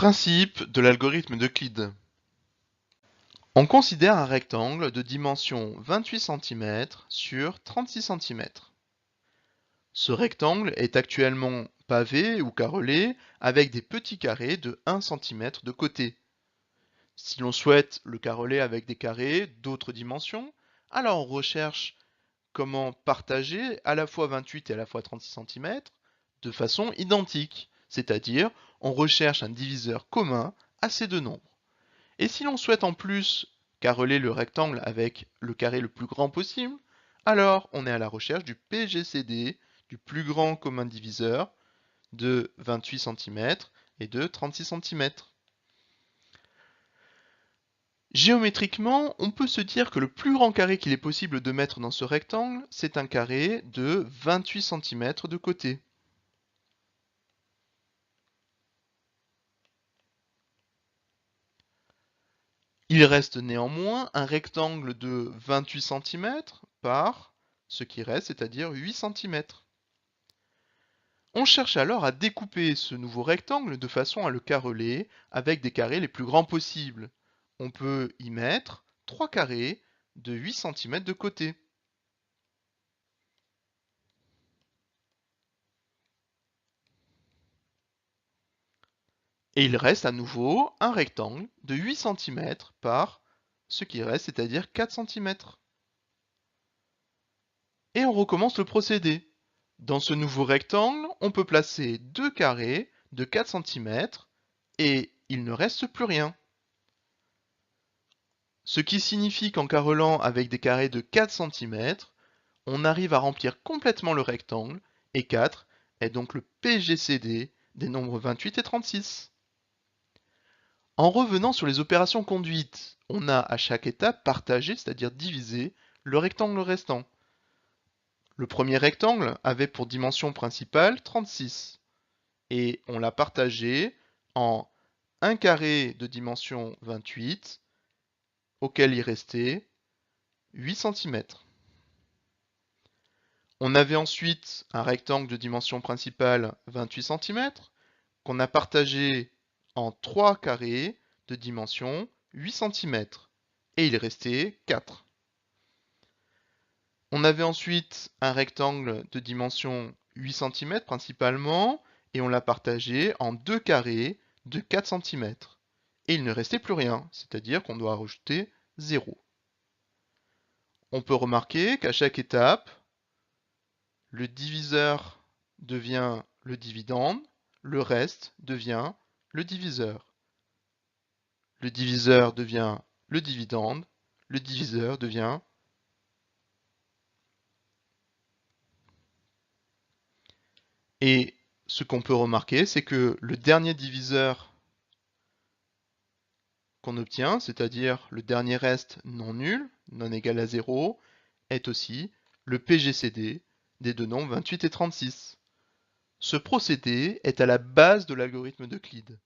Principe de l'algorithme d'Euclide. On considère un rectangle de dimension 28 cm sur 36 cm. Ce rectangle est actuellement pavé ou carrelé avec des petits carrés de 1 cm de côté. Si l'on souhaite le carreler avec des carrés d'autres dimensions, alors on recherche comment partager à la fois 28 et à la fois 36 cm de façon identique, c'est-à-dire on recherche un diviseur commun à ces deux nombres. Et si l'on souhaite en plus carreler le rectangle avec le carré le plus grand possible, alors on est à la recherche du PGCD, du plus grand commun diviseur, de 28 cm et de 36 cm. Géométriquement, on peut se dire que le plus grand carré qu'il est possible de mettre dans ce rectangle, c'est un carré de 28 cm de côté. Il reste néanmoins un rectangle de 28 cm par ce qui reste, c'est-à-dire 8 cm. On cherche alors à découper ce nouveau rectangle de façon à le carreler avec des carrés les plus grands possibles. On peut y mettre 3 carrés de 8 cm de côté. Et il reste à nouveau un rectangle de 8 cm par ce qui reste, c'est-à-dire 4 cm. Et on recommence le procédé. Dans ce nouveau rectangle, on peut placer deux carrés de 4 cm et il ne reste plus rien. Ce qui signifie qu'en carrelant avec des carrés de 4 cm, on arrive à remplir complètement le rectangle et 4 est donc le PGCD des nombres 28 et 36. En revenant sur les opérations conduites, on a à chaque étape partagé, c'est-à-dire divisé, le rectangle restant. Le premier rectangle avait pour dimension principale 36 et on l'a partagé en un carré de dimension 28 auquel il restait 8 cm. On avait ensuite un rectangle de dimension principale 28 cm qu'on a partagé en 3 carrés de dimension 8 cm et il restait 4. On avait ensuite un rectangle de dimension 8 cm principalement et on l'a partagé en 2 carrés de 4 cm. Et il ne restait plus rien, c'est-à-dire qu'on doit rajouter 0. On peut remarquer qu'à chaque étape, le diviseur devient le dividende, le reste devient le diviseur. Le diviseur devient le dividende, le diviseur devient... Et ce qu'on peut remarquer, c'est que le dernier diviseur qu'on obtient, c'est-à-dire le dernier reste non nul, non égal à 0, est aussi le PGCD des deux nombres 28 et 36. Ce procédé est à la base de l'algorithme d'Euclide.